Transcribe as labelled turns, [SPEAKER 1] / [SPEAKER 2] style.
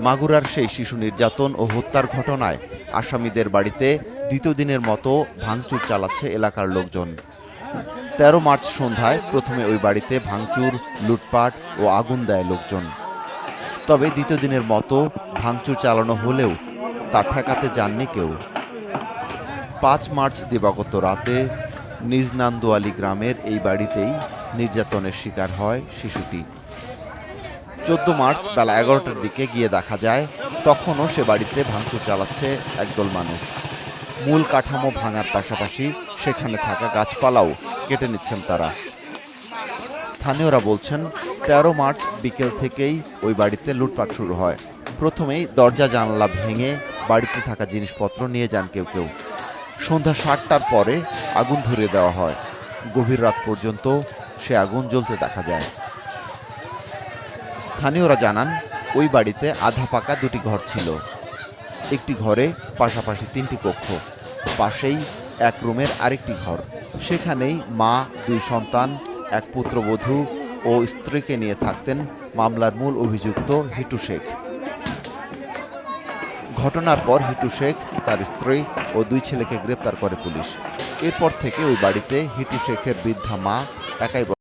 [SPEAKER 1] মাগুরার সেই শিশু নির্যাতন ও হত্যার ঘটনায় আসামিদের বাড়িতে দ্বিতীয় দিনের মতো ভাঙচুর চালাচ্ছে এলাকার লোকজন। ১৩ মার্চ সন্ধ্যায় প্রথমে ওই বাড়িতে ভাঙচুর, লুটপাট ও আগুন দেয় লোকজন। তবে দ্বিতীয় দিনের মতো ভাঙচুর চালানো হলেও তা ঠেকাতে যাননি কেউ। ৫ মার্চ দিবাগত রাতে নিজ নান্দোয়ালি গ্রামের এই বাড়িতেই নির্যাতনের শিকার হয় শিশুটি। ১৪ মার্চ বেলা ১১টার দিকে গিয়ে দেখা যায় তখনও সে বাড়িতে ভাঙচুর চালাচ্ছে একদল মানুষ। মূল কাঠামো ভাঙার পাশাপাশি সেখানে থাকা গাছপালাও কেটে নিচ্ছেন তারা। স্থানীয়রা বলছেন ১৩ মার্চ বিকেল থেকেই ওই বাড়িতে লুটপাট শুরু হয়। প্রথমেই দরজা জানালা ভেঙে বাড়িতে থাকা জিনিসপত্র নিয়ে যান কেউ কেউ। সন্ধ্যা ৭টার পরে আগুন ধরিয়ে দেওয়া হয়। গভীর রাত পর্যন্ত সে আগুন জ্বলতে দেখা যায়। স্থানীয়রা জানান ওই বাড়িতে আধা পাকা দুটি ঘর ছিল। একটি ঘরে পাশাপাশি ৩টি কক্ষ, পাশেই এক রুমের আরেকটি ঘর। সেখানেই মা, ২ সন্তান, এক পুত্রবধূ ও স্ত্রীকে নিয়ে থাকতেন মামলার মূল অভিযুক্ত হিটু শেখ। ঘটনার পর হিটু শেখ, তার স্ত্রী ও ২ ছেলেকে গ্রেপ্তার করে পুলিশ। এরপর থেকে ওই বাড়িতে হিটু শেখের বৃদ্ধা মা একাই